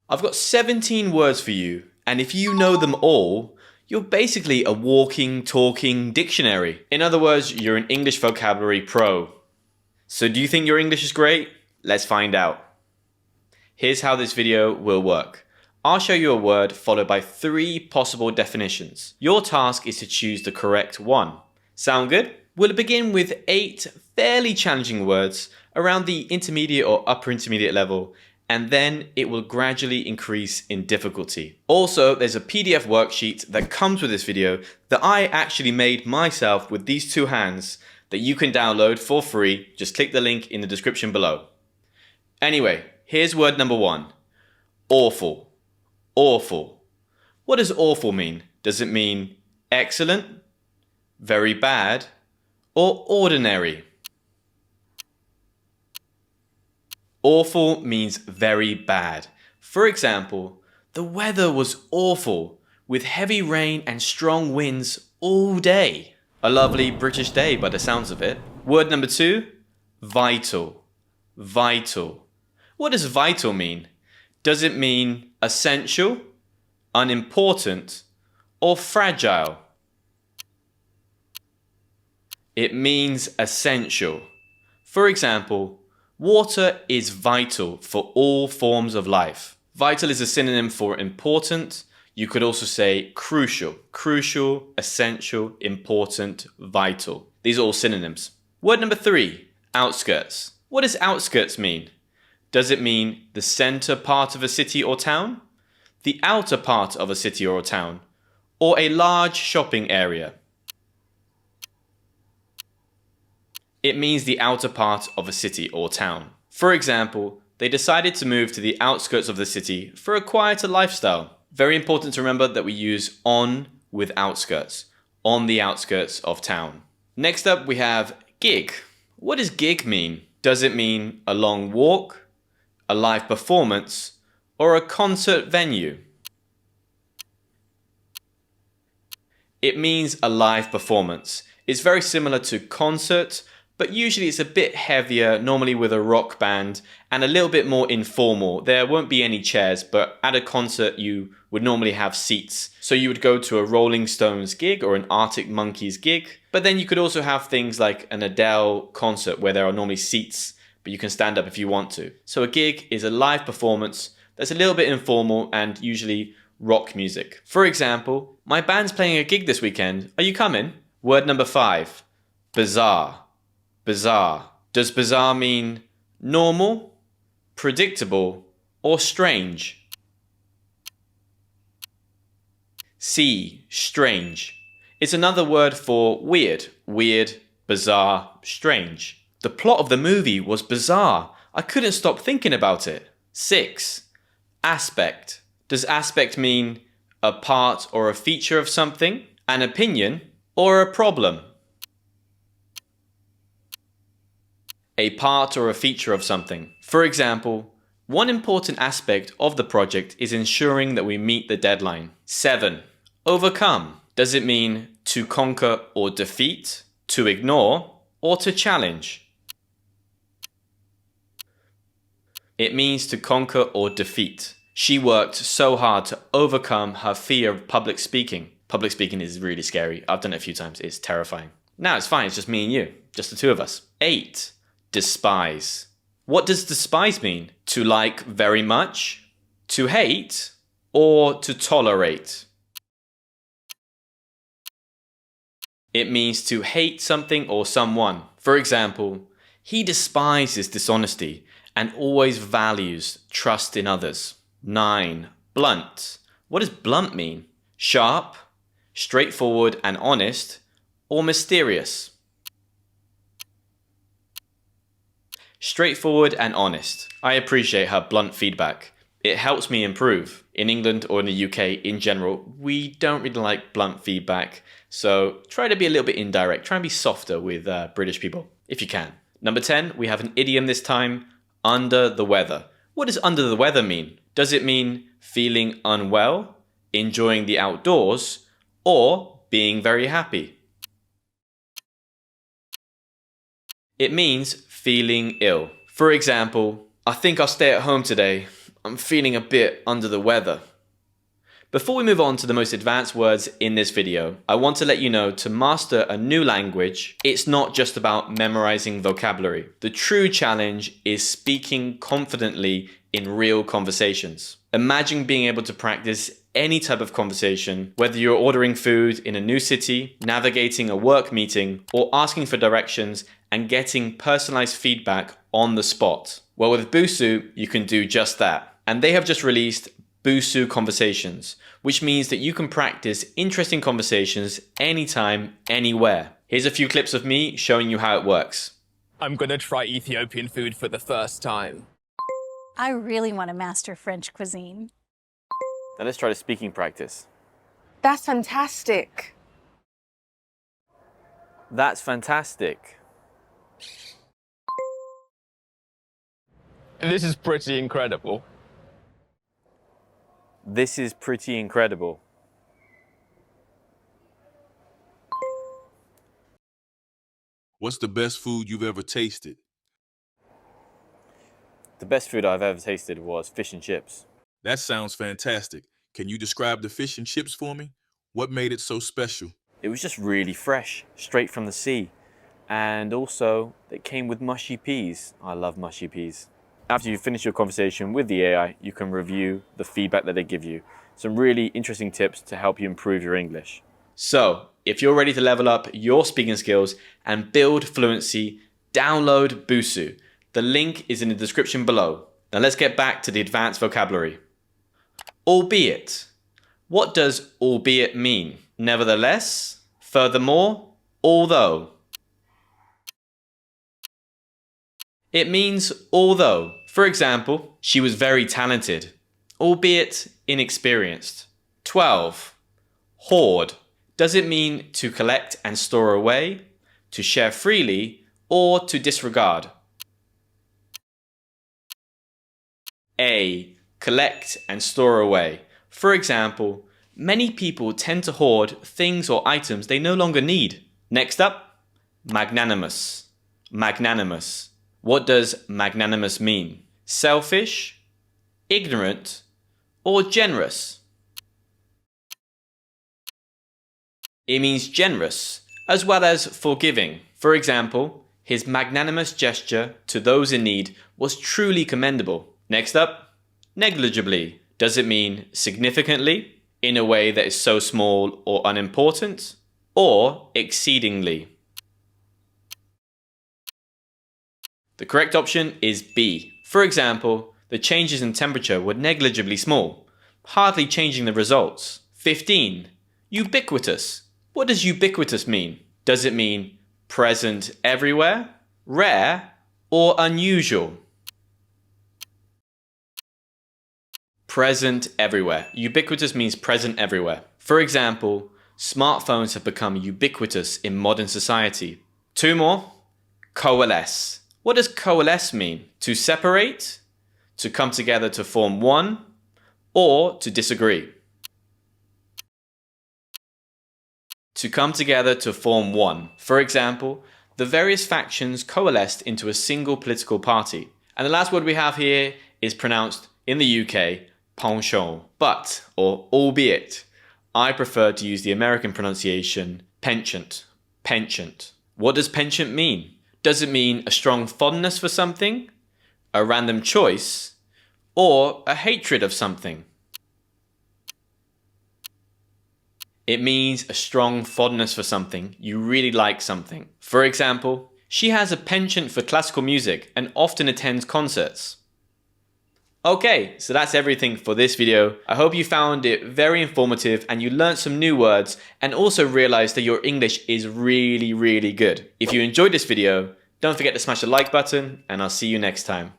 I've got 17 words for you, and if you know them all, you're basically a walking, talking dictionary. In other words, you're an English vocabulary pro. So do you think your English is great? Let's find out. Here's how this video will work. I'll show you a word followed by 3 possible definitions. Your task is to choose the correct one. Sound good? We'll begin with 8 fairly challenging words around the intermediate or upper intermediate level, and then it will gradually increase in difficulty. Also, there's a PDF worksheet that comes with this video that I actually made myself with these 2 hands that you can download for free. Just click the link in the description below. Anyway, here's word number 1. Awful. Awful. What does awful mean? Does it mean excellent, very bad, or ordinary? Awful means very bad. For example, the weather was awful, with heavy rain and strong winds all day. A lovely British day by the sounds of it. Word number 2, vital. Vital. What does vital mean? Does it mean essential, unimportant, or fragile? It means essential. For example, water is vital for all forms of life. Vital is a synonym for important. You could also say crucial. Crucial, essential, important, vital. These are all synonyms. Word number 3, outskirts. What does outskirts mean? Does it mean the center part of a city or town, the outer part of a city or a town, or a large shopping area? It means the outer part of a city or town. For example, they decided to move to the outskirts of the city for a quieter lifestyle. Very important to remember that we use on with outskirts, on the outskirts of town. Next up we have gig. What does gig mean? Does it mean a long walk, a live performance, or a concert venue? It means a live performance. It's very similar to concert, but usually it's a bit heavier, normally with a rock band, and a little bit more informal. There won't be any chairs, but at a concert you would normally have seats. So you would go to a Rolling Stones gig or an Arctic Monkeys gig, but then you could also have things like an Adele concert where there are normally seats, but you can stand up if you want to. So a gig is a live performance that's a little bit informal and usually rock music. For example, my band's playing a gig this weekend. Are you coming? Word number 5, bizarre. Bizarre. Does bizarre mean normal, predictable, or strange? C, strange. It's another word for weird. Weird, bizarre, strange. The plot of the movie was bizarre. I couldn't stop thinking about it. 6, aspect. Does aspect mean a part or a feature of something, an opinion, or a problem? A part or a feature of something. For example, one important aspect of the project is ensuring that we meet the deadline. 7, overcome. Does it mean to conquer or defeat, to ignore, or to challenge? It means to conquer or defeat. She worked so hard to overcome her fear of public speaking. Public speaking is really scary. I've done it a few times. It's terrifying. Now it's fine. It's just me and you. Just the 2 of us. 8, despise. What does despise mean? To like very much, to hate, or to tolerate? It means to hate something or someone. For example, he despises dishonesty and always values trust in others. 9, blunt. What does blunt mean? Sharp, straightforward and honest, or mysterious? Straightforward and honest. I appreciate her blunt feedback. It helps me improve. In England or in the UK in general, we don't really like blunt feedback. So try to be a little bit indirect. Try and be softer with British people, if you can. Number 10, we have an idiom this time, under the weather. What does under the weather mean? Does it mean feeling unwell, enjoying the outdoors, or being very happy? It means feeling ill. For example, I think I'll stay at home today. I'm feeling a bit under the weather. Before we move on to the most advanced words in this video, I want to let you know to master a new language, it's not just about memorizing vocabulary. The true challenge is speaking confidently in real conversations. Imagine being able to practice any type of conversation, whether you're ordering food in a new city, navigating a work meeting, or asking for directions and getting personalized feedback on the spot. Well, with Busuu, you can do just that. And they have just released Busuu Conversations, which means that you can practice interesting conversations anytime, anywhere. Here's a few clips of me showing you how it works. I'm gonna try Ethiopian food for the first time. I really want to master French cuisine. Now let's try the speaking practice. That's fantastic. That's fantastic. This is pretty incredible. This is pretty incredible. What's the best food you've ever tasted? The best food I've ever tasted was fish and chips. That sounds fantastic. Can you describe the fish and chips for me? What made it so special? It was just really fresh, straight from the sea. And also, it came with mushy peas. I love mushy peas. After you finish your conversation with the AI, you can review the feedback that they give you. Some really interesting tips to help you improve your English. So, if you're ready to level up your speaking skills and build fluency, download Busuu. The link is in the description below. Now let's get back to the advanced vocabulary. Albeit. What does albeit mean? Nevertheless, furthermore, although. It means although. For example, she was very talented, albeit inexperienced. 12. Hoard. Does it mean to collect and store away, to share freely, or to disregard? A. Collect and store away. For example, many people tend to hoard things or items they no longer need. Next up, magnanimous. Magnanimous. What does magnanimous mean? Selfish, ignorant, or generous? It means generous, as well as forgiving. For example, his magnanimous gesture to those in need was truly commendable. Next up, negligibly. Does it mean significantly, in a way that is so small or unimportant, or exceedingly? The correct option is B. For example, the changes in temperature were negligibly small, hardly changing the results. 15. Ubiquitous. What does ubiquitous mean? Does it mean present everywhere, rare, or unusual? Present everywhere. Ubiquitous means present everywhere. For example, smartphones have become ubiquitous in modern society. 2 more. Coalesce. What does coalesce mean? To separate, to come together to form one, or to disagree? To come together to form one. For example, the various factions coalesced into a single political party. And the last word we have here is pronounced in the UK, penchant. But, or albeit, I prefer to use the American pronunciation, penchant. Penchant. What does penchant mean? Does it mean a strong fondness for something, a random choice, or a hatred of something? It means a strong fondness for something. You really like something. For example, she has a penchant for classical music and often attends concerts. Okay, so that's everything for this video. I hope you found it very informative and you learned some new words and also realized that your English is really, really good. If you enjoyed this video, don't forget to smash the like button and I'll see you next time.